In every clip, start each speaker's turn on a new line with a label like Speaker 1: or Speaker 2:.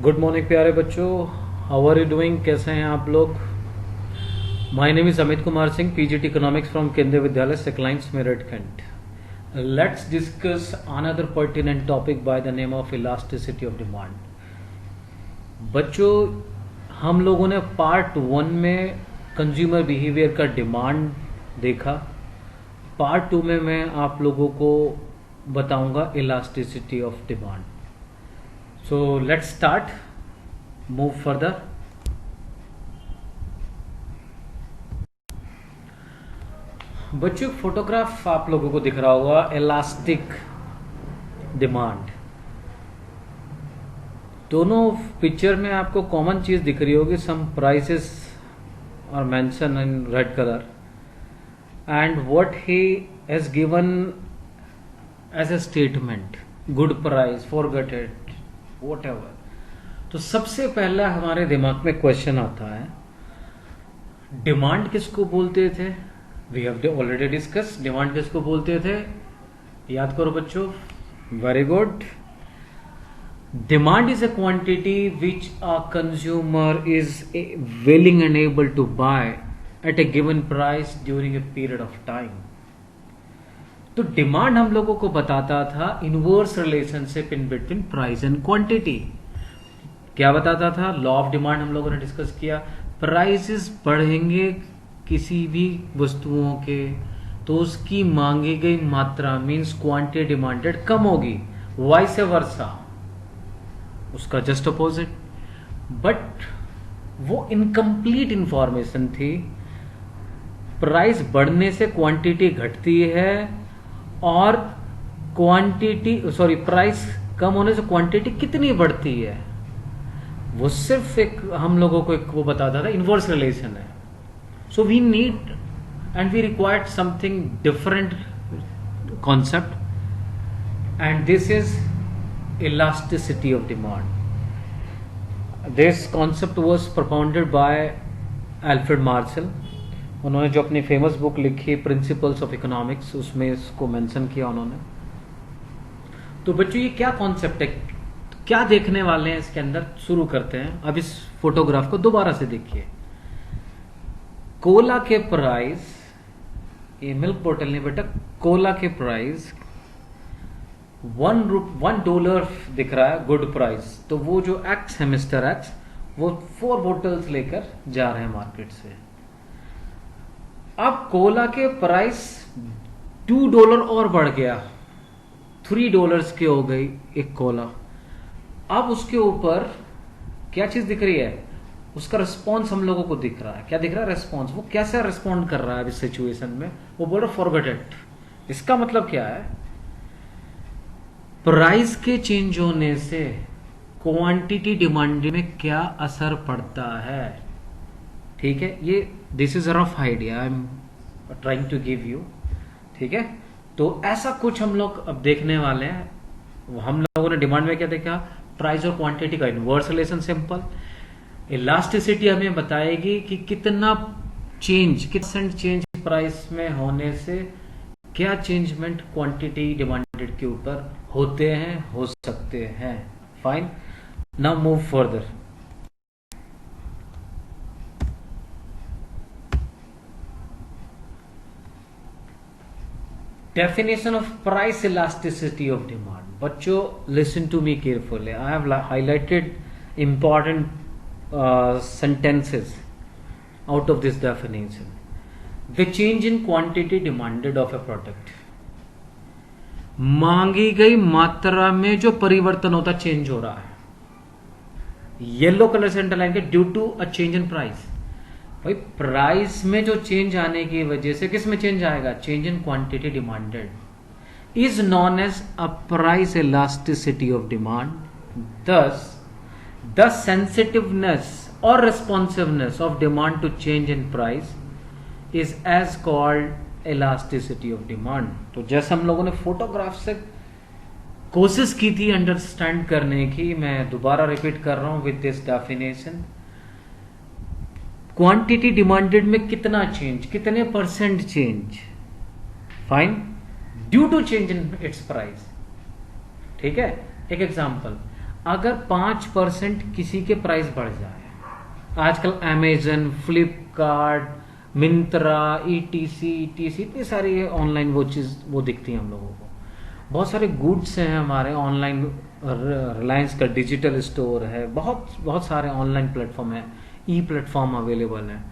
Speaker 1: Good morning प्यारे बच्चों, how are you doing? कैसे हैं आप लोग? My name is Amit Kumar Singh, PGT economics from Kendriya Vidyalaya Sikh Lines Meerut Cantt. Let's discuss another pertinent topic by the name of elasticity of demand. बच्चों, हम लोगों ने पार्ट 1 में कंज्यूमर बिहेवियर का डिमांड देखा. पार्ट 2 में मैं आप लोगों को बताऊंगा elasticity of demand. So let's start, move further. बच्चों, फोटोग्राफ आप लोगों को दिख रहा होगा, इलास्टिक डिमांड. दोनों पिक्चर में आपको कॉमन चीज दिख रही होगी, some prices are mention in red colour and what he has given as a statement, good price, forget it, Whatever. तो सबसे पहला हमारे दिमाग में क्वेश्चन आता है, डिमांड किसको बोलते थे? We have already discuss. Demand किसको बोलते थे? याद करो बच्चों. Very good. Demand is a quantity which a consumer is willing and able to buy at a given price during a period of time. तो डिमांड हम लोगों को बताता था inverse relationship in between price and quantity. क्या बताता था? Law of demand हम लोगों ने डिस्कस किया. प्राइसेस बढ़ेंगे किसी भी वस्तुओं के तो उसकी मांगी गई मात्रा मींस क्वांटिटी डिमांडेड कम होगी, वाइस वर्सा उसका जस्ट अपोजिट. बट वो इनकम्प्लीट इंफॉर्मेशन थी. प्राइस बढ़ने से क्वांटिटी घटती है और प्राइस कम होने से क्वांटिटी कितनी बढ़ती है, वो सिर्फ एक हम लोगों को एक वो बताता था इनवर्स रिलेशन है. So we need and we required something different concept and this is elasticity of demand. This concept was propounded by Alfred Marshall. उन्होंने जो अपनी फेमस बुक लिखी प्रिंसिपल्स ऑफ इकोनॉमिक्स, उसमें इसको मेंशन किया उन्होंने. तो बच्चों, ये क्या कॉन्सेप्ट है, क्या देखने वाले हैं इसके अंदर? शुरू करते हैं. अब इस फोटोग्राफ को दोबारा से देखिए. कोला के प्राइस, ये मिल्क बोतल नहीं बेटा, कोला के प्राइस $1 दिख रहा है, गुड प्राइस. तो वो जो एक्स है, मिस्टर एक्स, वो 4 बोतल्स लेकर जा रहे हैं मार्केट से. अब कोला के प्राइस $2 और बढ़ गया, $3 के हो गई एक कोला. अब उसके ऊपर क्या चीज दिख रही है? उसका रिस्पॉन्स हम लोगों को दिख रहा है. क्या दिख रहा है? रिस्पॉन्स. वो कैसा रिस्पॉन्ड कर रहा है इस सिचुएशन में? वो बोल रहा फॉरगेट इट. इसका मतलब क्या है? प्राइस के चेंज होने से क्वांटिटी डिमांड में क्या असर पड़ता है? ठीक है, ये this is a rough idea I am trying to give you. ठीक है, तो ऐसा कुछ हम लोग अब देखने वाले हैं. हम लोगों ने डिमांड में क्या देखा? प्राइस और क्वांटिटी का इनवर्स रिलेशन. सिंपल. इलास्टिसिटी हमें बताएगी कि कितना चेंज प्राइस में होने से क्या चेंजमेंट क्वांटिटी डिमांडेड के ऊपर होते हैं, हो सकते हैं. Fine. Now move further. Definition of price elasticity of demand. बच्चों, listen to me carefully. I have highlighted important sentences out of this definition. The change in quantity demanded of a product. मांगी गई मात्रा में जो परिवर्तन होता, change हो रहा है. येलो कलर से अंडरलाइन के, due to a change in price. भाई, प्राइस में जो चेंज आने की वजह से किस में चेंज आएगा? Change in quantity demanded is known as a price elasticity of demand. Thus the sensitiveness और responsiveness of demand to change in price is as called elasticity of demand. तो जैसे हम लोगों ने फोटोग्राफ से कोशिश की थी अंडरस्टैंड करने की, मैं दोबारा रिपीट कर रहा हूं with this definition. Quantity demanded में कितना चेंज, कितने percent change? Fine. Due to change in its price. ठीक है. एक एग्जांपल, अगर 5% किसी के प्राइस बढ़ जाए, आजकल अमेजन, फ्लिपकार्ट, मिंत्रा, ईटीसी इतनी सारी ऑनलाइन वो दिखती हैं हम लोगों को। बहुत सारे गुड्स हैं हमारे ऑनलाइन, रिलायंस का डिजिटल स्टोर है, बहुत बहुत सारे ऑनलाइन प्लेटफॉर्म है, ई प्लेटफॉर्म अवेलेबल है।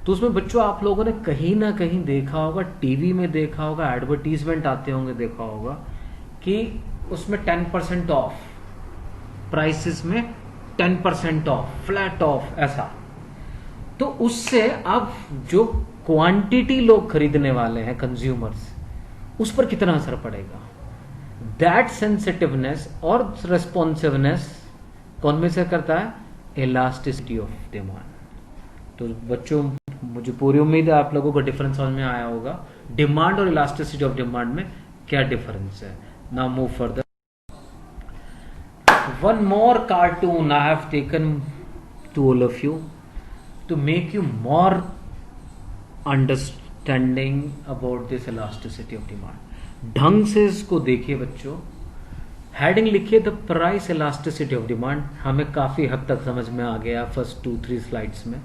Speaker 1: तो उसमें बच्चों आप लोगों ने कहीं ना कहीं देखा होगा, टीवी में देखा होगा, एडवर्टीजमेंट आते होंगे, देखा होगा कि उसमें 10% ऑफ, प्राइसेस में 10% ऑफ, फ्लैट ऑफ, ऐसा। तो उससे अब जो क्वांटिटी लोग खरीदने वाले हैं, कंज्यूमर्स, उस पर कितना असर पड़ेगा। दैट सेंसिटिवनेस और रेस्पॉन्सिवनेस कौन में से करता है, इलास्टिसिटी ऑफ डिमांड। तो बच्चों मुझे पूरी उम्मीद है आप लोगों को डिफरेंस समझ में आया होगा, डिमांड और इलास्टिसिटी ऑफ डिमांड में क्या डिफरेंस है। Now move further. One more cartoon I have taken to all of you to make you more understanding about this elasticity of demand। ढंग से इसको देखिए बच्चों, हेडिंग लिखिए the price elasticity of demand. हमें काफी हद तक समझ में आ गया फर्स्ट 2-3 स्लाइड्स में।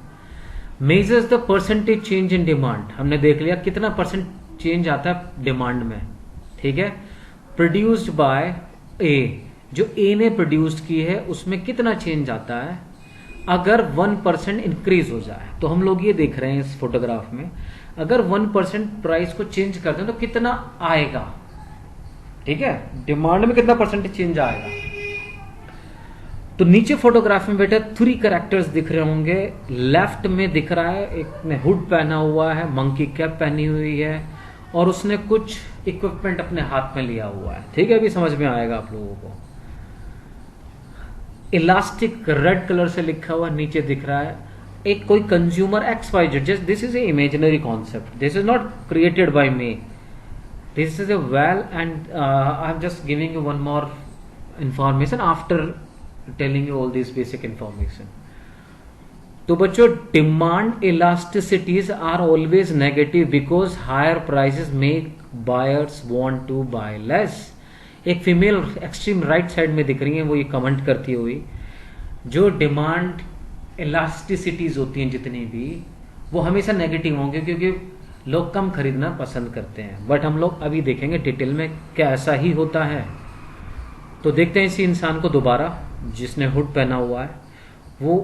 Speaker 1: Measures the percentage change in demand, हमने देख लिया कितना परसेंट चेंज आता है डिमांड में, ठीक है। प्रोड्यूस्ड बाय ए, जो ए ने प्रोड्यूस की है उसमें कितना चेंज आता है अगर 1% इंक्रीज हो जाए। तो हम लोग ये देख रहे हैं इस फोटोग्राफ में, अगर 1% प्राइस को चेंज कर दें तो कितना आएगा, ठीक है, डिमांड में कितना परसेंटेज चेंज आएगा। तो नीचे फोटोग्राफ में बेटा 3 कैरेक्टर्स दिख रहे होंगे। लेफ्ट में दिख रहा है एक ने हुड पहना हुआ है, मंकी कैप पहनी हुई है, और उसने कुछ इक्विपमेंट अपने हाथ में लिया हुआ है, ठीक है, अभी समझ में आएगा आप लोगों को। इलास्टिक रेड कलर से लिखा हुआ नीचे दिख रहा है, एक कोई consumer XYZ, just this is a imaginary concept, this is not created by me, this is a well, and I am just giving you one more information after telling you all this basic information. तो बच्चों demand elasticities are always negative because higher prices make buyers want to buy less. एक female extreme right side में दिख रही है, वो ये comment करती हुई, जो डिमांड इलास्टिसिटीज होती हैं जितनी भी, वो हमेशा नेगेटिव होंगे क्योंकि लोग कम खरीदना पसंद करते हैं। बट हम लोग अभी देखेंगे डिटेल में क्या ऐसा ही होता है। तो देखते हैं इसी इंसान को दोबारा, जिसने हुड पहना हुआ है, वो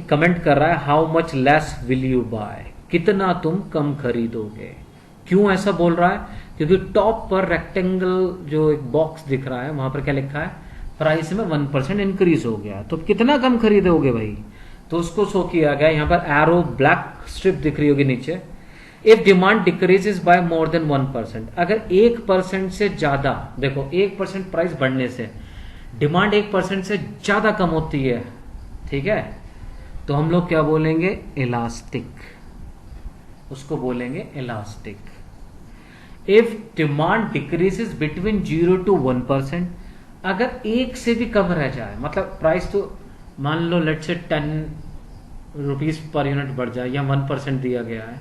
Speaker 1: कमेंट कर रहा है how much less will you buy, कितना तुम कम खरीदोगे। क्यों ऐसा बोल रहा है, क्योंकि टॉप पर रेक्टेंगल जो एक बॉक्स दिख रहा है वहां पर क्या लिखा है, प्राइस में 1% इंक्रीज हो गया, तो कितना कम खरीदोगे भाई। तो उसको शो किया गया, यहाँ पर एरो ब्लैक स्ट्रिप दिख रही होगी नीचे। If demand decreases by more than 1%, अगर 1% से ज्यादा, देखो 1% प्राइस बढ़ने से डिमांड 1% से ज्यादा कम होती है, ठीक है, तो हम लोग क्या बोलेंगे, इलास्टिक, उसको बोलेंगे elastic. If demand decreases between 0 to 1%, अगर 1 से भी कम रह जाए, मतलब प्राइस तो मान लो लेट से 10 रुपीज पर यूनिट बढ़ जाए या 1% दिया गया है,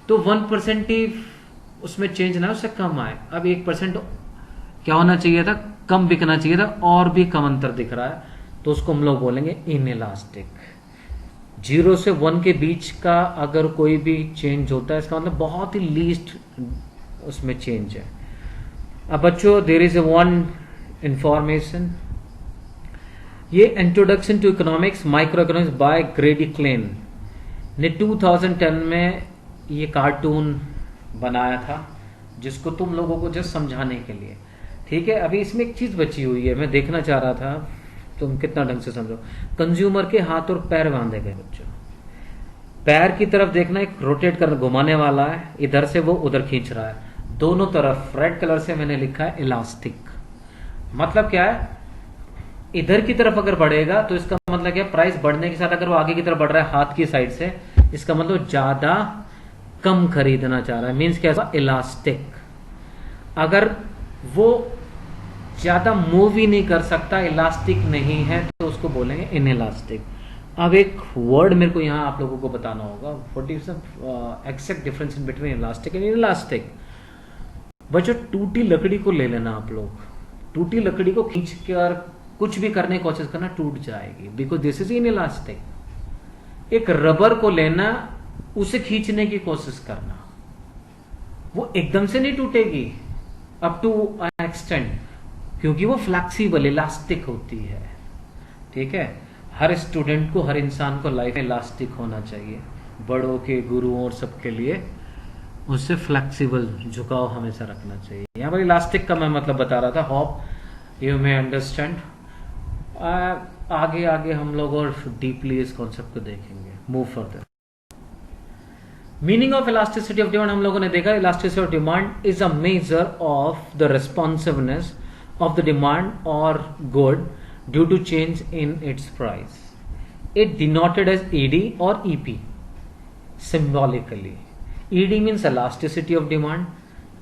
Speaker 1: तो 1% ही उसमें चेंज ना, उससे कम आए। अब 1% क्या होना चाहिए था, कम बिकना चाहिए था, और भी कम अंतर दिख रहा है, तो उसको हम लोग बोलेंगे इनइलास्टिक। 0 से 1 के बीच का अगर कोई भी चेंज होता है, इसका मतलब बहुत ही लीस्ट उसमें चेंज है। अब बच्चों there is a one information, ये introduction to economics, micro economics by Grady Klein ने 2010 में ये कार्टून बनाया था, जिसको तुम लोगों को जस्ट समझाने के लिए, ठीक है। अभी इसमें एक चीज बची हुई है, मैं देखना चाह रहा था तुम कितना ढंग से समझो। कंज्यूमर के हाथ और पैर बांधे गए बच्चों, पैर की तरफ देखना, एक रोटेट कर घुमाने वाला है, इधर से वो उधर खींच रहा है, दोनों तरफ रेड कलर से मैंने लिखा है इलास्टिक। मतलब क्या है, इधर की तरफ अगर बढ़ेगा तो इसका मतलब क्या, प्राइस बढ़ने के साथ अगर वो आगे की तरफ बढ़ रहा है हाथ की साइड से, इसका मतलब ज्यादा कम खरीदना चाह रहा है, मीन्स क्या, इलास्टिक। अगर वो ज्यादा मूव ही नहीं कर सकता, इलास्टिक नहीं है, तो उसको बोलेंगे इनइलास्टिक। अब एक वर्ड मेरे को यहाँ आप लोगों को बताना होगा, what is the exact difference in between elastic and inelastic. बच्चों टूटी लकड़ी को ले लेना आप लोग, टूटी लकड़ी को खींच कर कुछ भी करने की कोशिश करना, टूट जाएगी, बिकॉज दिस इज इनइलास्टिक। एक रबर को लेना, उसे खींचने की कोशिश करना, वो एकदम से नहीं टूटेगी अप टू एन एक्सटेंट, क्योंकि वो फ्लेक्सिबल इलास्टिक होती है। ठीक है, हर स्टूडेंट को, हर इंसान को लाइफ में इलास्टिक होना चाहिए, बड़ों के, गुरुओं और सबके लिए उससे फ्लेक्सिबल झुकाव हमेशा रखना चाहिए। यहाँ पर इलास्टिक का मैं मतलब बता रहा था, होप यू मे अंडरस्टैंड। आगे आगे हम लोग और डीपली इस कॉन्सेप्ट को देखेंगे। Move further. Meaning of elasticity of demand हम लोगों ने देखा, elasticity of demand is a measure of the responsiveness of the demand और good due to change in its price. It denoted as ED और EP symbolically. ED means elasticity of demand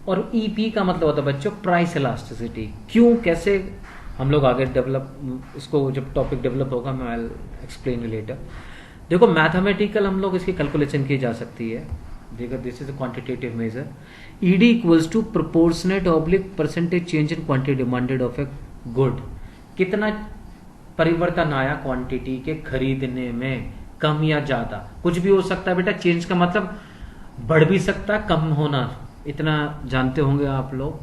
Speaker 1: और EP का मतलब होता है बच्चों price elasticity. क्यों, कैसे, हम लोग आगे डेवलप, इसको जब टॉपिक डेवलप होगा मैं आई एक्सप्लेन लेटर। देखो मैथमेटिकल हम लोग इसकी कैलकुलेशन की जा सकती है। देखो this is a quantitative measure. ED equals to proportionate oblique percentage change in quantity demanded of a good. कितना परिवर्तन आया क्वांटिटी के खरीदने में, कम या ज्यादा, कुछ भी हो सकता है बेटा। चेंज का मतलब बढ़ भी सकता है, कम होना, इतना जानते होंगे आप लोग।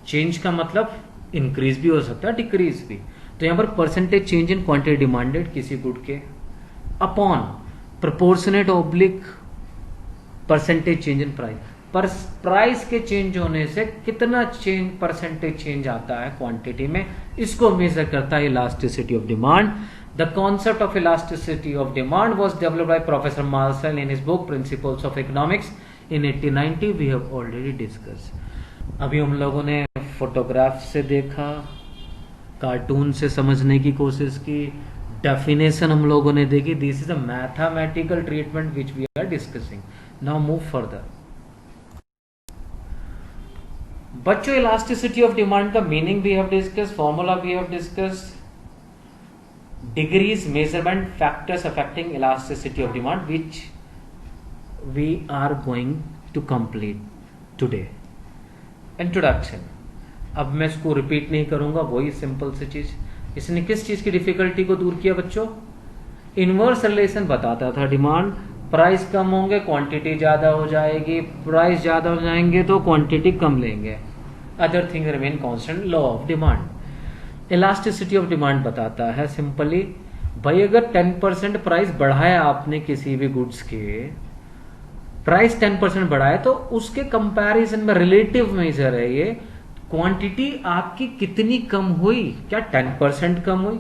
Speaker 1: चेंज का मतलब इंक्रीज भी हो सकता है, डिक्रीज भी। तो यहां पर percentage change in quantity demanded किसी गुड के upon proportionate oblique percentage change in price. पर प्राइस के चेंज होने से कितना चेंज, परसेंटेज चेंज आता है क्वांटिटी में, इसको मेजर करता है elasticity of demand. The concept of elasticity of demand was developed by professor Marshall in his book principles of economics in 1890। We have already discuss. अभी हम लोगों ने फोटोग्राफ से देखा, कार्टून से समझने की कोशिश की, डेफिनेशन हम लोगों ने देखी। This is a mathematical treatment which we are discussing. Now move further. बच्चों इलास्टिसिटी ऑफ डिमांड का मीनिंग भी हैव डिस्कस, फॉर्मूला भी have discuss, degrees measurement factors affecting elasticity of demand which we are going to complete today. Introduction, अब मैं इसको repeat नहीं करूंगा, वही सिंपल सी चीज। इसने किस चीज की डिफिकल्टी को दूर किया बच्चों? इनवर्स रिलेशन बताता था, डिमांड, प्राइस कम होंगे क्वांटिटी ज्यादा हो जाएगी, प्राइस ज्यादा हो जाएंगे तो क्वांटिटी कम लेंगे, other thing remain constant, law of demand. Elasticity of demand बताता है सिंपली, भाई अगर 10% प्राइस बढ़ाया आपने किसी भी गुड्स के, प्राइस 10% बढ़ाया तो उसके कंपैरिजन में रिलेटिव मेजर है ये, क्वांटिटी आपकी कितनी कम हुई? क्या 10% कम हुई,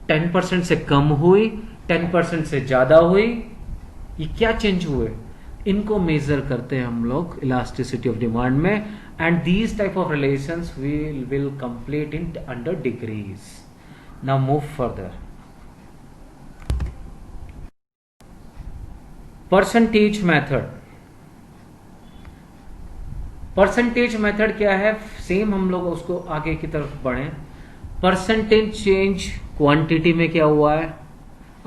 Speaker 1: 10% से कम हुई, 10% से ज्यादा हुई, ये क्या चेंज हुए? इनको मेजर करते हैं हम लोग इलास्टिसिटी ऑफ डिमांड में। And these type of relations we will complete in under degrees. Now move further. Percentage method. Percentage method क्या है? सेम हम लोग उसको आगे की तरफ बढ़े। परसेंटेज चेंज क्वांटिटी में क्या हुआ है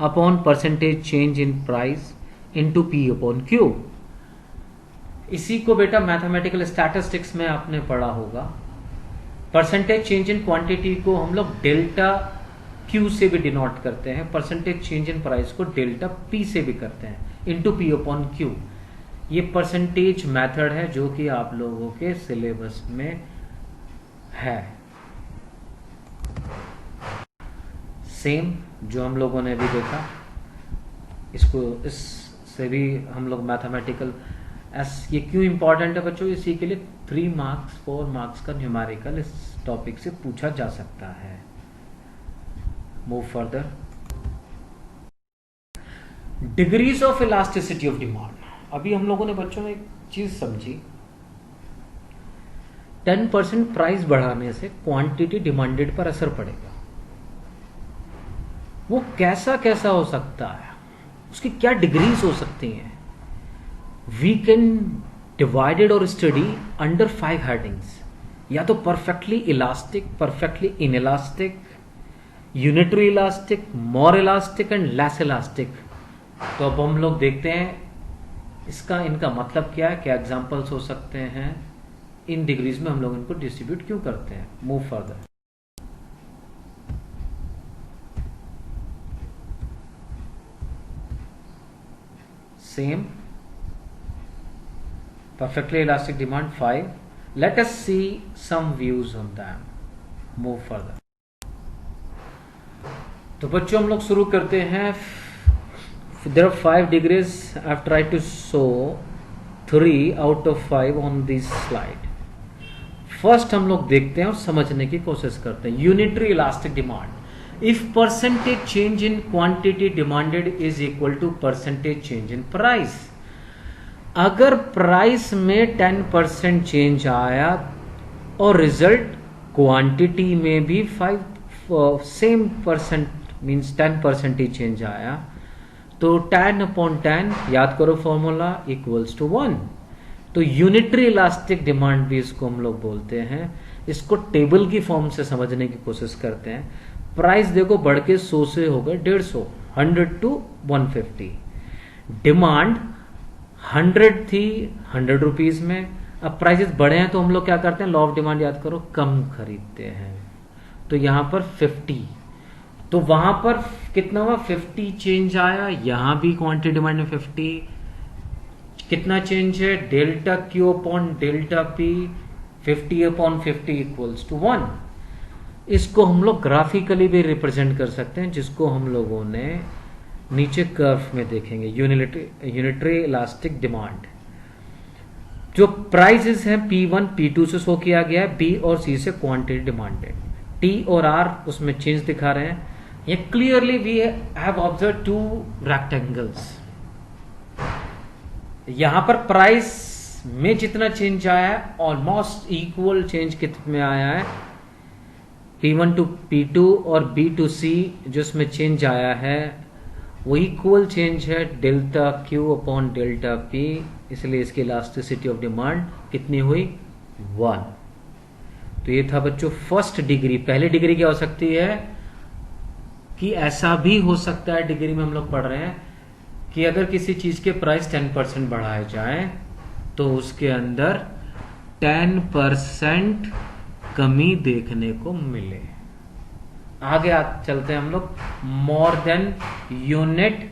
Speaker 1: upon percentage change in price into P upon Q. इसी को बेटा मैथमेटिकल स्टैटिस्टिक्स में आपने पढ़ा होगा। परसेंटेज चेंज इन क्वांटिटी को हम लोग डेल्टा क्यू से भी डिनोट करते हैं, परसेंटेज चेंज इन प्राइस को डेल्टा पी से भी करते हैं, इनटू पी अपॉन क्यू। ये परसेंटेज मेथड है जो कि आप लोगों के सिलेबस में है, सेम जो हम लोगों ने भी देखा। इसको इससे भी हम लोग मैथमेटिकल ये क्यों इंपॉर्टेंट है बच्चों? इसी के लिए 3 मार्क्स 4 मार्क्स का न्यूमेरिकल इस टॉपिक से पूछा जा सकता है। Move further. Degrees of elasticity of demand. अभी हम लोगों ने बच्चों में एक चीज समझी, 10% प्राइस बढ़ाने से क्वांटिटी डिमांडेड पर असर पड़ेगा। वो कैसा कैसा हो सकता है, उसकी क्या डिग्रीज हो सकती हैं? वी कैन डिवाइडेड और स्टडी अंडर 5 हेडिंग्स। या तो perfectly elastic, perfectly inelastic, unitary elastic, more elastic and less elastic. तो अब हम लोग देखते हैं इसका, इनका मतलब क्या है, क्या एग्जांपल्स हो सकते हैं, इन डिग्रीज में हम लोग इनको डिस्ट्रीब्यूट क्यों करते हैं। Move further. same. Perfectly elastic demand 5. Let us see some views on them. Move further. तो बच्चों हम लोग शुरू करते हैं. There are 5 degrees. I've tried to show 3 out of 5 on this slide. First हम लोग देखते हैं और समझने की कोशिश करते हैं. Unitary elastic demand. If percentage change in quantity demanded is equal to percentage change in price. अगर प्राइस में 10% चेंज आया और रिजल्ट क्वांटिटी में भी 5 सेम परसेंट मीन्स 10% ही चेंज आया, तो 10/10 याद करो फॉर्मूला इक्वल्स टू 1. तो यूनिटरी इलास्टिक डिमांड भी इसको हम लोग बोलते हैं. इसको टेबल की फॉर्म से समझने की कोशिश करते हैं. प्राइस देखो बढ़ के 100 से हो गए 150, 100 to 150. डिमांड 100 थी 100 रुपीज में. अब प्राइसेस बढ़े हैं तो हम लोग क्या करते हैं, लॉ ऑफ डिमांड याद करो, कम खरीदते हैं. तो यहां पर 50, तो वहां पर कितना हुआ, 50 चेंज आया. यहां भी क्वांटिटी डिमांड में 50 कितना चेंज है, delta Q upon delta P, 50/50 equals to 1. इसको हम लोग ग्राफिकली भी रिप्रेजेंट कर सकते हैं, जिसको हम लोगों ने नीचे कर्व में देखेंगे. यूनिटरी इलास्टिक डिमांड जो प्राइसेस हैं P1 P2 से शो किया गया है, B और C से क्वांटिटी डिमांडेड. T और R उसमें चेंज दिखा रहे हैं. ये clearly we have observe 2 rectangles. यहां पर प्राइस में जितना चेंज आया है ऑलमोस्ट इक्वल चेंज कितने आया है, P1 to P2 और B to C जो इसमें चेंज आया है वो इक्वल चेंज है delta Q upon delta P. इसलिए इसकी इलास्टिसिटी ऑफ डिमांड कितनी हुई, 1. तो ये था बच्चों फर्स्ट डिग्री. पहली डिग्री क्या हो सकती है कि ऐसा भी हो सकता है, डिग्री में हम लोग पढ़ रहे हैं कि अगर किसी चीज के प्राइस 10% बढ़ाए जाए तो उसके अंदर 10% कमी देखने को मिले. आगे चलते हैं हम लोग. More than unit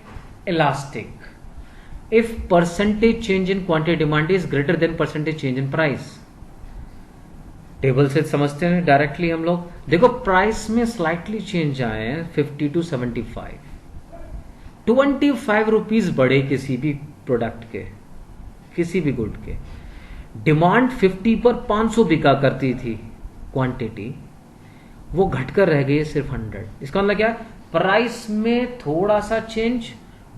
Speaker 1: elastic. If percentage change in quantity demand is greater than percentage change in price. Table से समझते हैं डायरेक्टली हम लोग. देखो प्राइस में स्लाइटली चेंज आए हैं 50 to 75. 25 रुपीज बढ़े किसी भी प्रोडक्ट के, किसी भी गुड के. डिमांड 50 पर 500 बिका करती थी क्वांटिटी, वो घटकर रह गई सिर्फ 100. इसका मतलब क्या है, प्राइस में थोड़ा सा चेंज,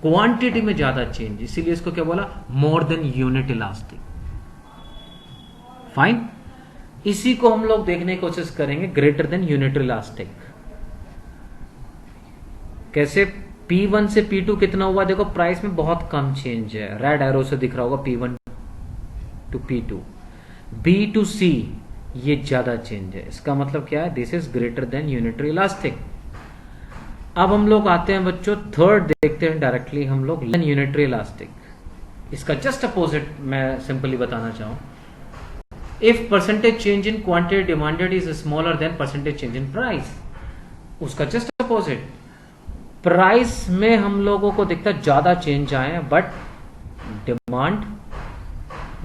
Speaker 1: क्वांटिटी में ज्यादा चेंज. इसीलिए इसको क्या बोला, more than unit elastic. Fine. इसी को हम लोग देखने की कोशिश करेंगे ग्रेटर देन यूनिट इलास्टिक. कैसे, P1 से P2 कितना हुआ, देखो प्राइस में बहुत कम चेंज है, रेड एरो से दिख रहा होगा P1 to P2. B to C ये ज्यादा चेंज है. इसका मतलब क्या है, this is greater than unitary elastic. अब हम लोग आते हैं बच्चों थर्ड देखते हैं डायरेक्टली हम लोग, यूनिटरी इलास्टिक. इसका जस्ट अपोजिट मैं सिंपली बताना चाहूं. If percentage change in quantity demanded is smaller than percentage change in price, उसका जस्ट अपोजिट. प्राइस में हम लोगों को दिखता ज्यादा चेंज आए बट डिमांड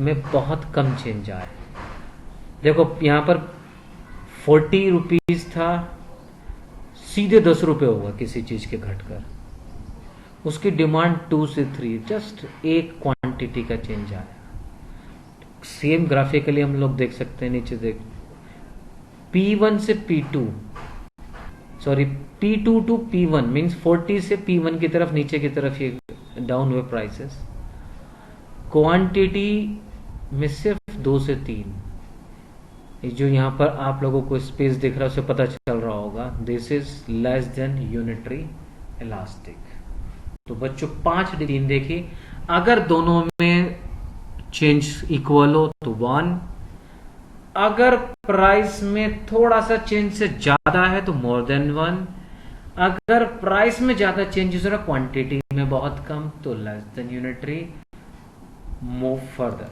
Speaker 1: में बहुत कम चेंज आए. देखो यहां पर 40 रुपीज था, सीधे 10 रुपए होगा किसी चीज के घटकर. उसकी डिमांड 2 से 3, जस्ट एक क्वांटिटी का चेंज आया. सेम ग्राफिकली हम लोग देख सकते हैं. नीचे देख, P1 से P2 sorry P2 to P1 means 40 से P1 की तरफ नीचे की तरफ ये डाउन हुए प्राइसेस. क्वांटिटी में सिर्फ 2 से 3. जो यहां पर आप लोगों को स्पेस दिख रहा है उससे पता चल रहा होगा this is less than unitary elastic. तो बच्चों 5 डिग्री देखी. अगर दोनों में चेंज इक्वल हो तो 1. अगर प्राइस में थोड़ा सा चेंज से ज्यादा है तो मोर देन 1. अगर प्राइस में ज्यादा चेंजेस हो रहा क्वांटिटी में बहुत कम तो less than unitary. Move further.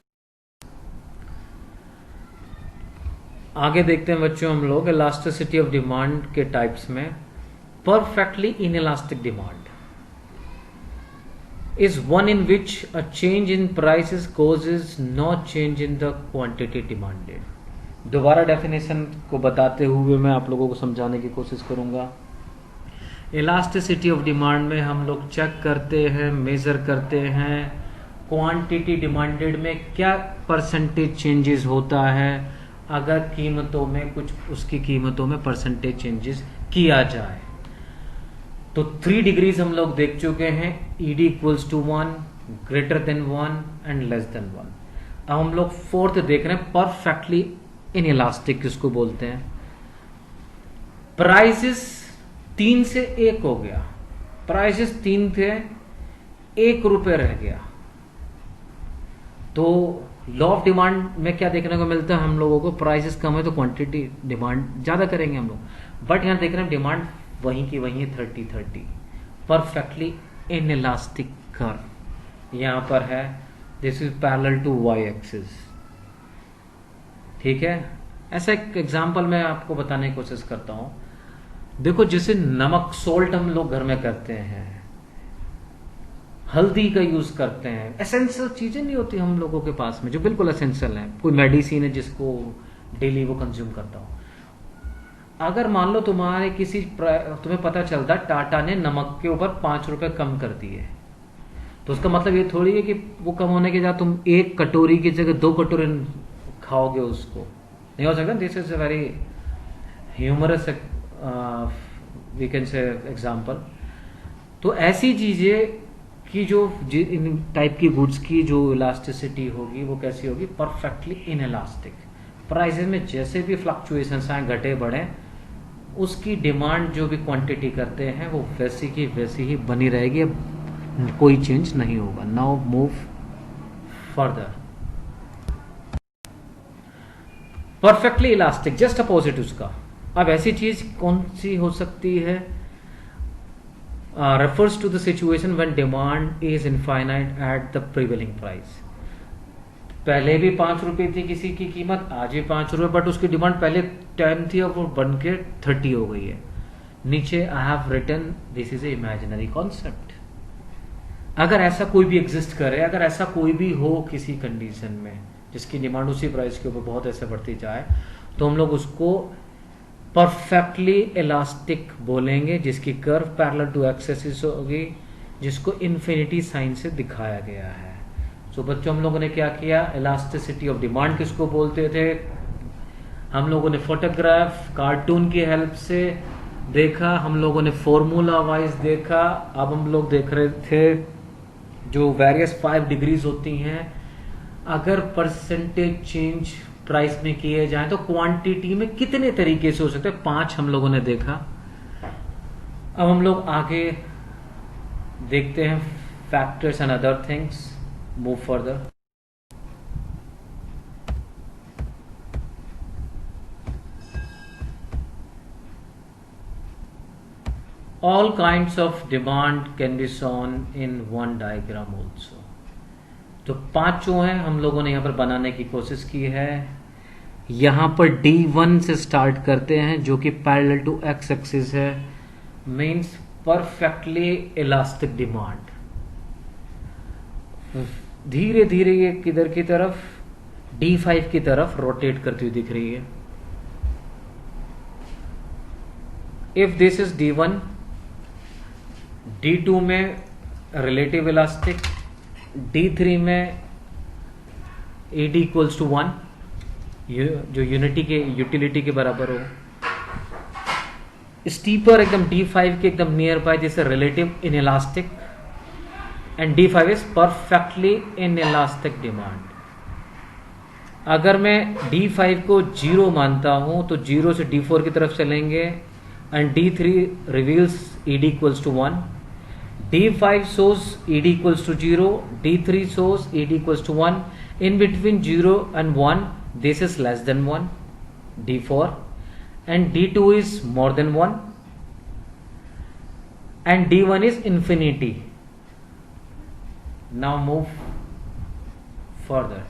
Speaker 1: आगे देखते हैं बच्चों हम लोग इलास्टिसिटी ऑफ डिमांड के टाइप्स में. Perfectly inelastic demand. is one in which a change in prices causes no change in the quantity demanded. दोबारा डेफिनेशन को बताते हुए मैं आप लोगों को समझाने की कोशिश करूंगा. इलास्टिसिटी ऑफ डिमांड में हम लोग चेक करते हैं, मेजर करते हैं क्वांटिटी डिमांडेड में क्या परसेंटेज चेंजेस होता है अगर कीमतों में कुछ उसकी कीमतों में परसेंटेज चेंजेस किया जाए. तो 3 डिग्रीज हम लोग देख चुके हैं. ED equals to 1, greater than 1 and less than 1. अब हम लोग 4th देख रहे हैं, परफेक्टली इनइलास्टिक किसको बोलते हैं. प्राइसेस 3 से 1 हो गया. प्राइसेस 3 थे, 1 रुपये रह गया. तो लॉ ऑफ डिमांड में क्या देखने को मिलता है हम लोगों को, प्राइसेस कम है तो क्वांटिटी डिमांड ज्यादा करेंगे हम लोग. बट यहां देख रहे हैं डिमांड वहीं की वहीं है, 30-30. परफेक्टली इनइलास्टिक कर्व यहां पर है. This is parallel to Y axis. ठीक है. ऐसा एक एग्जांपल मैं आपको बताने की कोशिश करता हूं. देखो, जैसे नमक, सोल्ट हम लोग घर में करते हैं, हल्दी का यूज करते हैं. एसेंशियल चीजें नहीं होती हम लोगों के पास में जो बिल्कुल एसेंशियल है. कोई मेडिसिन है जिसको डेली वो कंज्यूम करता हूं. अगर मान लो तुम्हारे तुम्हें पता चलता टाटा ने नमक के ऊपर 5 रुपए कम कर दिए, तो उसका मतलब ये थोड़ी है कि वो कम होने के बाद तुम 1 कटोरी की जगह 2 कटोरी खाओगे. उसको नहीं हो सकता. This is a very humorous we can say example. तो ऐसी चीजें कि जो इन टाइप की गुड्स की जो इलास्टिसिटी होगी वो कैसी होगी, परफेक्टली इनइलास्टिक. प्राइसेस में जैसे भी फ्लक्चुएशंस आए, घटे बढ़े, उसकी डिमांड जो भी क्वांटिटी करते हैं वो वैसी की वैसी ही बनी रहेगी, कोई चेंज नहीं होगा. Now move further. Perfectly elastic just opposite उसका. अब ऐसी चीज कौन सी हो सकती है, refers to the situation when demand is infinite at the prevailing price. पहले भी 5 रुपए थी किसी की कीमत, आज भी 5 रुपए, बट उसकी डिमांड पहले 10 थी और वो बन के 30 हो गई है. नीचे I have written this is a imaginary concept. अगर ऐसा कोई भी एग्जिस्ट करे, अगर ऐसा कोई भी हो किसी कंडीशन में जिसकी डिमांड उसी प्राइस के ऊपर बहुत ऐसे बढ़ती जाए, तो हम लोग उसको परफेक्टली इलास्टिक बोलेंगे, जिसकी कर्व पैरेलल टू एक्सिस होगी, जिसको इन्फिनिटी साइन से दिखाया गया है. सो बच्चों, हम लोगों ने क्या किया, इलास्टिसिटी ऑफ डिमांड किसको बोलते थे, हम लोगों ने फोटोग्राफ, कार्टून की हेल्प से देखा, हम लोगों ने फॉर्मूला वाइज देखा. अब हम लोग देख रहे थे जो वेरियस 5 डिग्रीज होती हैं, अगर परसेंटेज चेंज प्राइस में किए जाए तो क्वांटिटी में कितने तरीके से हो सकते हैं. 5 हम लोगों ने देखा. अब हम लोग आगे देखते हैं factors and other things. Move further. All kinds of demand can be shown in one diagram also. तो 5 जो हैं हम लोगों ने यहां पर बनाने की कोशिश की है. यहां पर D1 से स्टार्ट करते हैं जो कि पैरेलल टू एक्स एक्सिस है, मींस परफेक्टली इलास्टिक डिमांड. धीरे धीरे ये किधर की तरफ, D5 की तरफ रोटेट करती हुई दिख रही है. If this is D1, D2 में रिलेटिव इलास्टिक, D3 में AD इक्वल्स टू 1 जो यूटिलिटी के बराबर हो. स्टीपर एकदम D5 के एकदम near by, this relative in elastic, and D5 is perfectly in elastic demand. अगर मैं D5 को 0 मानता हूं तो 0 से D4 की तरफ चलेंगे, and D3 reveals ED equals to 1. D5 shows ED equals to 0, D3 shows ED equals to 1. In between 0 and 1, this is less than 1, D4, and D2 is more than 1, and D1 is infinity. Now move further.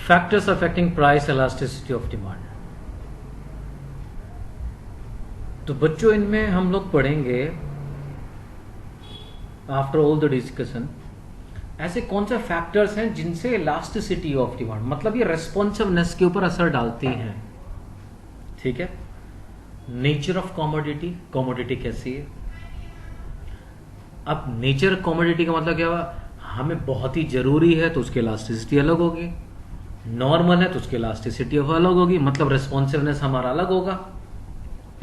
Speaker 1: Factors affecting price elasticity of demand. तो बच्चों इनमें हम लोग पढ़ेंगे after all the discussion ऐसे कौन से factors हैं जिनसे इलास्टिसिटी ऑफ डिमांड, मतलब ये रेस्पॉन्सिवनेस के ऊपर असर डालती हैं। ठीक है, नेचर ऑफ कमोडिटी, कमोडिटी कैसी है। अब नेचर कमोडिटी का मतलब क्या हुआ, हमें बहुत ही जरूरी है तो उसकी इलास्टिसिटी अलग होगी, नॉर्मल है तो उसकी इलास्टिसिटी अलग होगी, मतलब रेस्पॉन्सिवनेस हमारा अलग होगा।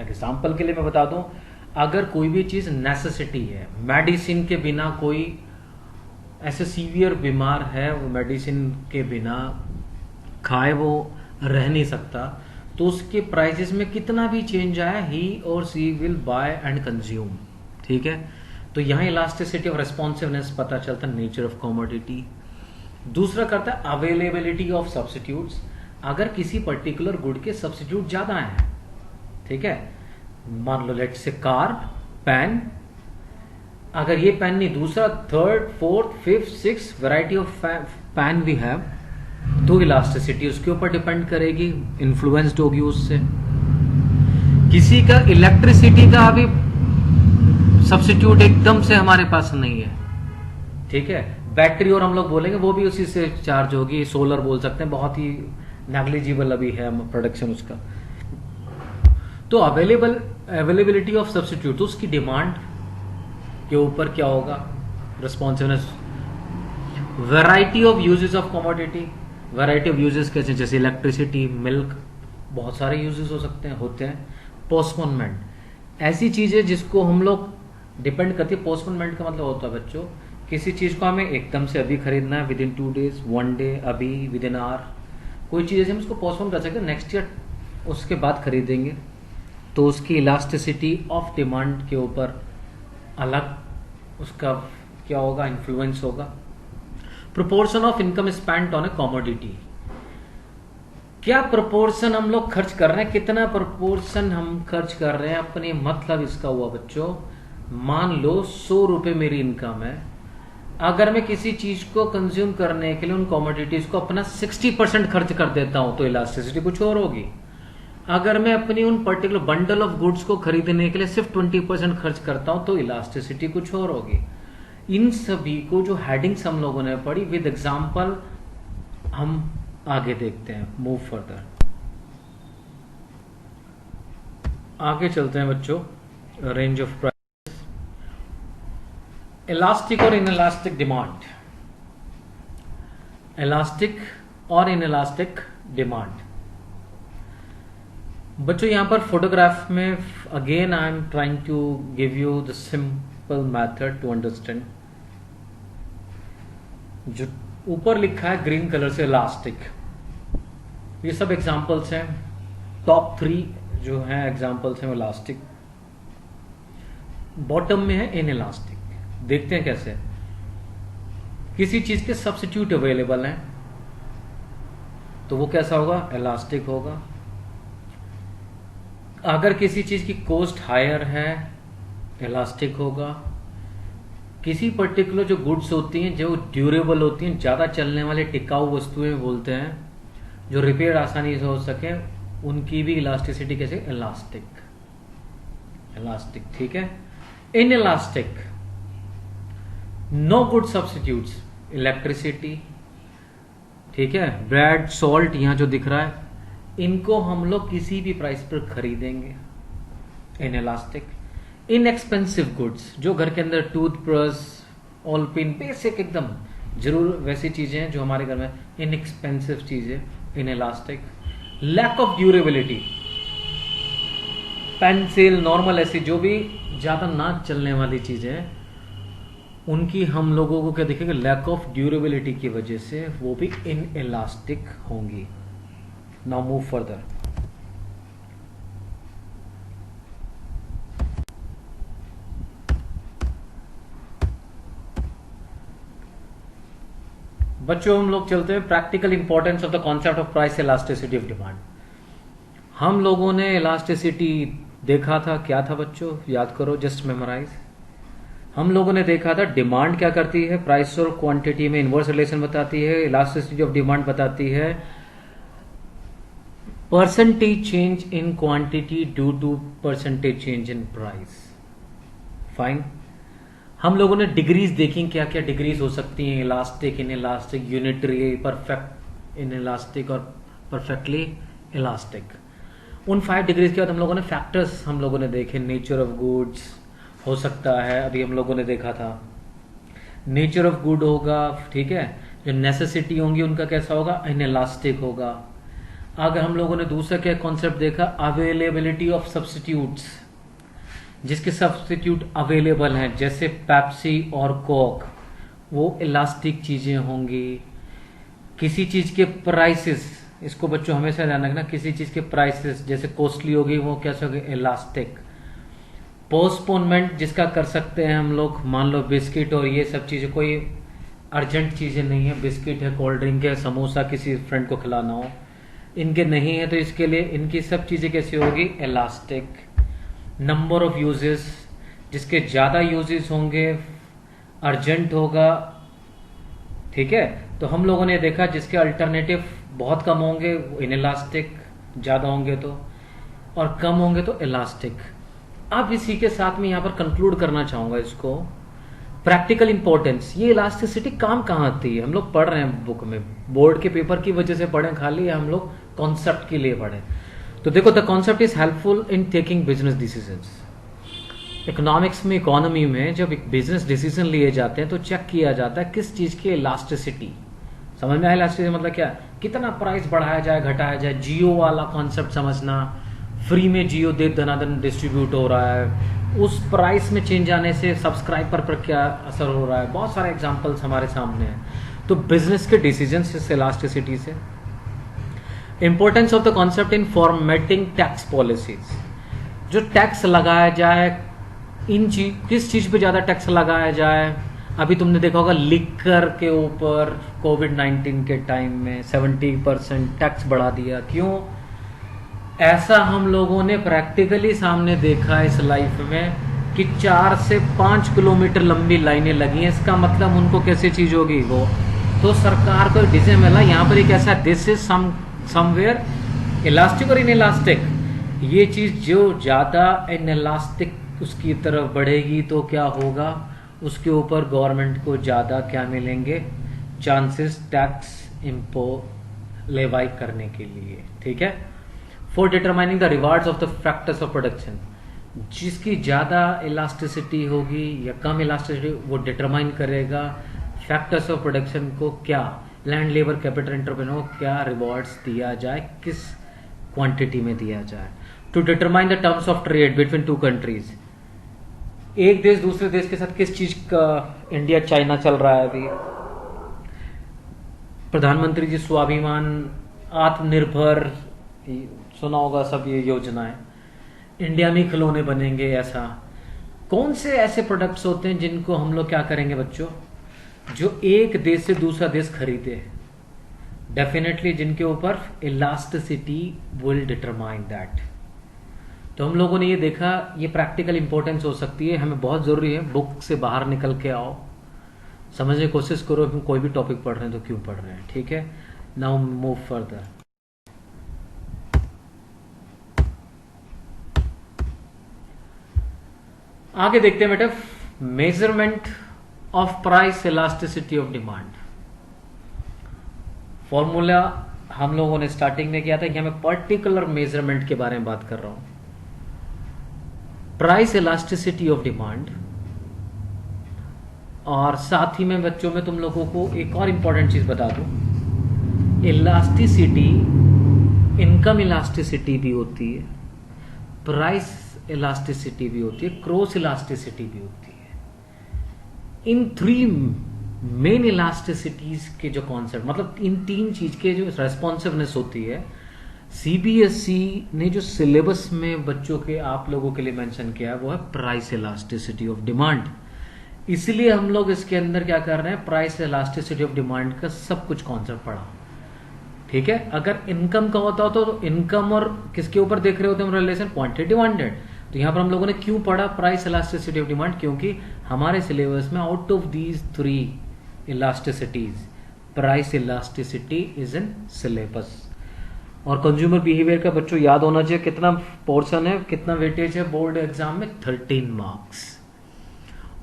Speaker 1: एग्जाम्पल के लिए मैं बता दूं, अगर कोई भी चीज नेसेसिटी है, मेडिसिन के बिना कोई ऐसे सीवियर बीमार है, वो मेडिसिन के बिना खाए वो रह नहीं सकता, तो उसके प्राइसेस में कितना भी चेंज आया ही और सी विल बाय एंड कंज्यूम। ठीक है, तो यहाँ इलास्टिसिटी ऑफ रेस्पॉन्सिवनेस पता चलता है, नेचर ऑफ कमोडिटी। दूसरा करता है अवेलेबिलिटी ऑफ सब्स्टिट्यूट्स, अगर किसी पर्टिकुलर गुड के सब्स्टिट्यूट ज्यादा हैं, ठीक है, मान लो लेट्स से कार, पेन, अगर ये पेन नहीं दूसरा third fourth fifth six variety of pen we have, तो इलास्टिसिटी उसके ऊपर डिपेंड करेगी, इन्फ्लुएंस्ड होगी उससे। किसी का इलेक्ट्रिसिटी का अभी सब्स्टिट्यूट एकदम से हमारे पास नहीं है, ठीक है, बैटरी और हम लोग बोलेंगे वो भी उसी से चार्ज होगी, सोलर बोल सकते हैं, बहुत ही नेग्लिजिबल अभी है प्रोडक्शन उसका। तो अवेलेबिलिटी ऑफ सब्स्टिट्यूट, तो उसकी डिमांड के ऊपर क्या होगा, responsiveness. Variety of uses of commodity, variety of uses कैसे, जैसे इलेक्ट्रिसिटी, मिल्क, बहुत सारे यूजेस हो सकते हैं, होते हैं। पोस्टपोनमेंट, ऐसी चीजें जिसको हम लोग डिपेंड करती है। पोस्टपोनमेंट का मतलब होता है बच्चों, किसी चीज को हमें एकदम से अभी खरीदना है, विद इन 2 days, 1 day, अभी विद इन आवर, कोई चीज हम उसको पोस्टपोन कर सकते हैं, नेक्स्ट ईयर उसके बाद खरीदेंगे, तो उसकी इलास्टिसिटी ऑफ डिमांड के ऊपर अलग उसका क्या होगा, इन्फ्लुएंस होगा। Proportion of income spent on A commodity, क्या प्रोपोर्शन हम लोग खर्च कर रहे हैं, कितना प्रोपोर्शन हम खर्च कर रहे हैं अपने, मतलब इसका हुआ बच्चों, मान लो 100 रुपए मेरी इनकम है, अगर मैं किसी चीज को कंज्यूम करने के लिए उन कमोडिटीज को अपना 60% खर्च कर देता हूं तो इलास्टिसिटी कुछ और होगी। अगर मैं अपनी उन पर्टिकुलर बंडल ऑफ गुड्स को खरीदने के लिए सिर्फ 20% खर्च करता हूं तो इलास्टिसिटी कुछ और होगी। इन सभी को जो हेडिंग्स हम लोगों ने पढ़ी विद एग्जांपल हम आगे देखते हैं, मूव फर्दर, आगे चलते हैं बच्चों। रेंज ऑफ प्राइस, इलास्टिक और इनइलास्टिक डिमांड, इलास्टिक और इनइलास्टिक डिमांड। बच्चों यहां पर फोटोग्राफ में again I am trying to give you the simple method to understand. जो ऊपर लिखा है ग्रीन कलर से इलास्टिक, ये सब एग्जांपल्स हैं, टॉप 3 जो हैं एग्जांपल्स हैं इलास्टिक। बॉटम में है इनइलास्टिक, देखते हैं कैसे। किसी चीज के सब्स्टिट्यूट अवेलेबल हैं तो वो कैसा होगा, इलास्टिक होगा। अगर किसी चीज की कॉस्ट हायर है, इलास्टिक होगा। किसी पर्टिकुलर जो गुड्स होती हैं, जो ड्यूरेबल होती हैं, ज्यादा चलने वाले टिकाऊ वस्तुएं बोलते हैं, जो रिपेयर आसानी से हो सके, उनकी भी इलास्टिसिटी कैसे, इलास्टिक, इलास्टिक, ठीक है। Inelastic, no good substitutes, electricity, ठीक है, ब्रेड, सॉल्ट, यहां जो दिख रहा है, इनको हम लोग किसी भी प्राइस पर खरीदेंगे, इनइलास्टिक। इनएक्सपेंसिव गुड्स, जो घर के अंदर टूथब्रश, ऑलपिन, बेसिक एकदम जरूर वैसी चीजें हैं जो हमारे घर में, इनएक्सपेंसिव चीजें, inelastic. Lack of durability, pencil, normal, ऐसी जो भी ज्यादा ना चलने वाली चीजें, उनकी हम लोगों को क्या दिखेगा, लैक ऑफ ड्यूरेबिलिटी की वजह से वो भी इनइलास्टिक होंगी। Now move further. बच्चों हम लोग चलते हैं practical importance of the concept of price elasticity of demand. हम लोगों ने इलास्टिसिटी देखा था, क्या था बच्चों, याद करो, जस्ट मेमोराइज। हम लोगों ने देखा था डिमांड क्या करती है, प्राइस और क्वांटिटी में इनवर्स रिलेशन बताती है, इलास्टिसिटी ऑफ डिमांड बताती है, percentage change in quantity due to percentage change in price. Fine. हम लोगों ने डिग्रीज देखी, क्या क्या डिग्रीज हो सकती हैं, elastic, in elastic, unitary, perfect in elastic और परफेक्टली इलास्टिक। उन 5 डिग्रीज के बाद हम लोगों ने फैक्टर्स हम लोगों ने देखे, नेचर ऑफ गुड्स हो सकता है, अभी हम लोगों ने देखा था नेचर ऑफ गुड होगा, ठीक है, जो नेसेसिटी होंगी उनका कैसा होगा, इन इलास्टिक होगा। अगर हम लोगों ने दूसरा क्या कॉन्सेप्ट देखा, अवेलेबिलिटी ऑफ सब्स्टिट्यूट्स, जिसके सब्स्टिट्यूट अवेलेबल हैं जैसे पेप्सी और कोक, वो इलास्टिक चीजें होंगी। किसी चीज के प्राइसेस, इसको बच्चों हमेशा ध्यान रखना, किसी चीज के प्राइसेस जैसे कॉस्टली होगी वो कैसे होगी, इलास्टिक। पोस्टपोनमेंट जिसका कर सकते हैं हम लोग, मान लो बिस्किट और ये सब चीजें, कोई अर्जेंट चीजें नहीं है, बिस्किट है, कोल्ड ड्रिंक है, समोसा किसी फ्रेंड को खिलाना हो, इनके नहीं है तो इसके लिए इनकी सब चीजें कैसी होगी, इलास्टिक। नंबर ऑफ यूजेस, जिसके ज्यादा यूजेस होंगे अर्जेंट होगा, ठीक है। तो हम लोगों ने देखा जिसके अल्टरनेटिव बहुत कम होंगे इनइलास्टिक, ज्यादा होंगे तो, और कम होंगे तो इलास्टिक। अब इसी के साथ में यहां पर कंक्लूड करना चाहूंगा इसको, प्रैक्टिकल इंपॉर्टेंस। ये इलास्टिसिटी काम कहाँ आती है, हम लोग पढ़ रहे हैं बुक में, बोर्ड के पेपर की वजह से पढ़ें खाली, या हम लोग कॉन्सेप्ट के लिए पढ़ें। तो देखो, the concept is helpful in taking business decisions. Economics में, इकोनॉमी में जब एक बिजनेस डिसीजन लिए जाते हैं तो चेक किया जाता है किस चीज की इलास्टिसिटी। समझ में आया इलास्टिसिटी मतलब क्या, कितना प्राइस बढ़ाया जाए घटाया जाए। जियो वाला कॉन्सेप्ट समझना, फ्री में जियो दे दनादन डिस्ट्रीब्यूट हो रहा है, उस प्राइस में चेंज आने से सब्सक्राइबर पर क्या असर हो रहा है, बहुत सारे एग्जांपल्स हमारे सामने हैं। तो बिजनेस के डिसीजंस इस इलास्टिसिटी से। Importance of the concept in formatting tax policies, जो टैक्स लगाया जाए, किस चीज पे ज्यादा टैक्स लगाया जाए। अभी तुमने देखा होगा लिकर के ऊपर कोविड-19 के टाइम में 70% टैक्स बढ़ा दिया। क्यों ऐसा हम लोगों ने प्रैक्टिकली सामने देखा इस लाइफ में कि 4 से 5 किलोमीटर लंबी लाइनें लगी हैं। इसका मतलब उनको कैसी चीज होगी वो, तो सरकार को डिसीजन मिला यहाँ पर एक ऐसा, दिस इज समवेयर इलास्टिक और इनइलास्टिक। ये चीज जो ज्यादा इनइलास्टिक उसकी तरफ बढ़ेगी तो क्या होगा, उसके ऊपर गवर्नमेंट को ज्यादा क्या मिलेंगे, चांसेस टैक्स लेवाई करने के लिए, ठीक है। For determining the rewards of the factors of production, जिसकी ज्यादा इलास्टिसिटी होगी या कम इलास्टिसिटी वो डिटरमाइन करेगा फैक्टर्स ऑफ प्रोडक्शन को, क्या लैंड, लेबर, कैपिटल, एंटरप्रेन्योर को क्या रिवॉर्ड्स दिया जाए, किस क्वांटिटी में दिया जाए। To determine the terms of trade between 2 countries, एक देश दूसरे देश के साथ किस चीज का, इंडिया चाइना चल रहा है अभी, प्रधानमंत्री जी स्वाभिमान, आत्मनिर्भर, सुना होगा सब ये योजनाएं, इंडिया में खिलौने बनेंगे, ऐसा कौन से ऐसे प्रोडक्ट्स होते हैं जिनको हम लोग क्या करेंगे बच्चों, जो एक देश से दूसरा देश खरीदे, डेफिनेटली जिनके ऊपर इलास्टिसिटी विल डिटरमाइन दैट। तो हम लोगों ने ये देखा, ये प्रैक्टिकल इंपॉर्टेंस हो सकती है, हमें बहुत जरूरी है बुक से बाहर निकल के आओ, समझने की कोशिश करो, हम कोई भी टॉपिक पढ़ रहे हैं तो क्यों पढ़ रहे हैं, ठीक है। Now move further. आगे देखते हैं बेटा, measurement of price elasticity of demand. Formula हम लोगों ने स्टार्टिंग में किया था कि मैं पर्टिकुलर मेजरमेंट के बारे में बात कर रहा हूं, प्राइस इलास्टिसिटी ऑफ डिमांड। और साथ ही में बच्चों में तुम लोगों को एक और इंपॉर्टेंट चीज बता दूं, इलास्टिसिटी इनकम इलास्टिसिटी भी होती है, प्राइस इलास्टिसिटी भी होती है, क्रॉस इलास्टिसिटी भी होती है। इन 3 मेन इलास्टिसिटीज के जो कॉन्सेप्ट, मतलब इन 3 चीज के जो रेस्पॉन्सिवनेस होती है, सीबीएसई ने जो सिलेबस में बच्चों के आप लोगों के लिए मेंशन किया है वो है प्राइस इलास्टिसिटी ऑफ डिमांड। इसलिए हम लोग इसके अंदर क्या कर रहे हैं, प्राइस इलास्टिसिटी ऑफ डिमांड का सब कुछ कॉन्सेप्ट पढ़ा, ठीक है। अगर इनकम का होता हो तो इनकम और किसके ऊपर देख रहे होते हैं हम रिलेशन, क्वांटिटी डिमांडेड, तो यहाँ पर हम लोगों ने क्यों पढ़ा प्राइस इलास्टिसिटी ऑफ डिमांड, क्योंकि हमारे सिलेबस में out of these 3 इलास्टिसिटीज price elasticity is in syllabus. और कंज्यूमर बिहेवियर का बच्चों याद होना चाहिए कितना पोर्शन है, कितना वेटेज है बोर्ड एग्जाम में, 13 मार्क्स।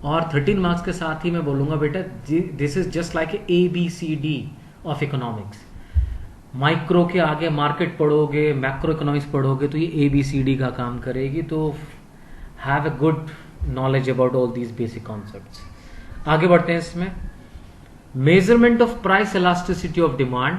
Speaker 1: और 13 मार्क्स के साथ ही मैं बोलूंगा बेटा this is just like ABCD of economics. Micro के आगे मार्केट पढ़ोगे, मैक्रो इकोनॉमिक्स पढ़ोगे तो ये ABCD का काम करेगी। तो have a good knowledge about all these basic concepts. आगे बढ़ते हैं इसमें। Measurement of price elasticity of demand,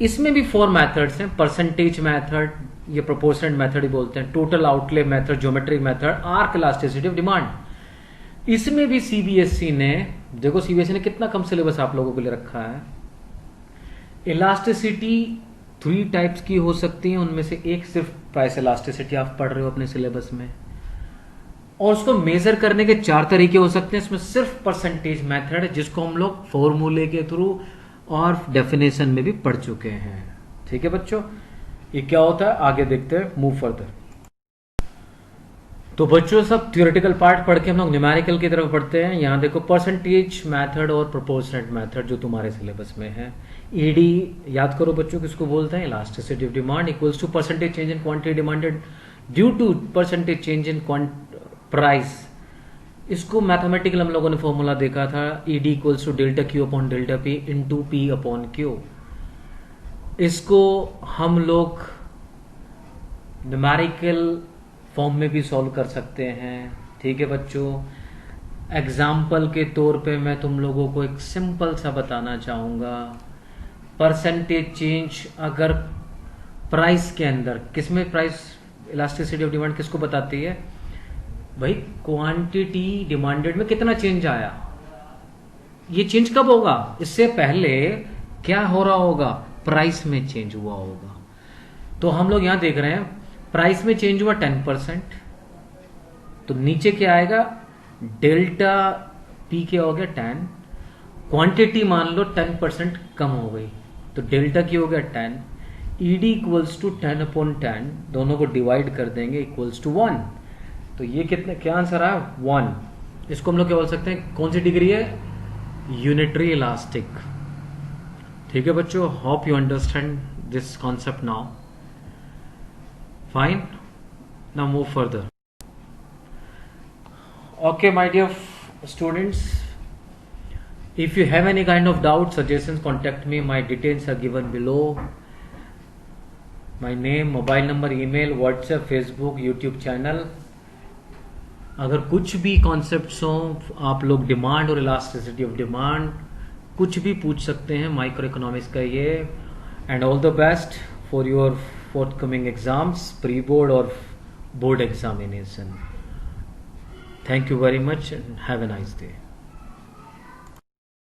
Speaker 1: इसमें भी 4 मेथड्स हैं, परसेंटेज मेथड, ये प्रोपोर्शनल मेथड ही बोलते हैं, total outlay method, geometric method, arc elasticity of demand. इसमें भी CBSE ने, देखो CBSE ने कितना कम सिलेबस आप लोगों के लिए रखा है। इलास्टिसिटी 3 टाइप्स की हो सकती है, उनमें से एक सिर्फ प्राइस इलास्टिसिटी आप पढ़ रहे हो अपने सिलेबस में, और उसको मेजर करने के 4 तरीके हो सकते हैं। इसमें सिर्फ परसेंटेज मेथड है जिसको हम लोग फॉर्मूले के थ्रू और डेफिनेशन में भी पढ़ चुके हैं। ठीक है बच्चों, ये क्या होता है आगे देखते हैं, मूव फर्दर। तो बच्चों सब थ्योरेटिकल पार्ट पढ़ के हम लोग न्यूमेरिकल की तरफ बढ़ते हैं। यहाँ देखो परसेंटेज मेथड और प्रोपोर्शनेट मेथड जो तुम्हारे सिलेबस में है। ED याद करो बच्चों किसको बोलते हैं, elasticity of demand equals to percentage change in quantity demanded due to percentage change in price. इसको मैथमेटिकल हम लोगों ने फॉर्मूला देखा था, ED equals to delta Q upon delta P into P upon Q। इसको हम लोग न्यूमेरिकल फॉर्म में भी सॉल्व कर सकते हैं। ठीक है बच्चों, एग्जाम्पल के तौर पे मैं तुम लोगों को एक सिंपल सा बताना चाहूंगा। परसेंटेज चेंज अगर प्राइस के अंदर, किसमें प्राइस इलास्टिसिटी ऑफ डिमांड किसको बताती है भाई, क्वांटिटी डिमांडेड में कितना चेंज आया। ये चेंज कब होगा, इससे पहले क्या हो रहा होगा, प्राइस में चेंज हुआ होगा। तो हम लोग यहां देख रहे हैं प्राइस में चेंज हुआ 10%, तो नीचे क्या आएगा, डेल्टा P क्या हो गया 10, क्वांटिटी मान लो 10% कम हो गई तो डेल्टा Q हो गया 10, ED इक्वल्स टू 10 अपॉन 10, दोनों को डिवाइड कर देंगे इक्वल्स टू 1। तो ये कितने, क्या आंसर आया 1। इसको हम लोग क्या बोल सकते हैं, कौन सी डिग्री है, यूनिटरी इलास्टिक। ठीक है बच्चों, hope you understand this concept now. Fine. Now move further. Okay, my dear students, if you have any kind of doubt, suggestions, contact me. My details are given below. My name, mobile number, email, WhatsApp, Facebook, YouTube channel. अगर कुछ भी concepts हो, आप लोग demand और elasticity of demand कुछ भी पूछ सकते हैं माइक्रो इकोनॉमिक्स का ये। And all the best for your forthcoming exams, pre-board or board examination. Thank you very much and have a nice day.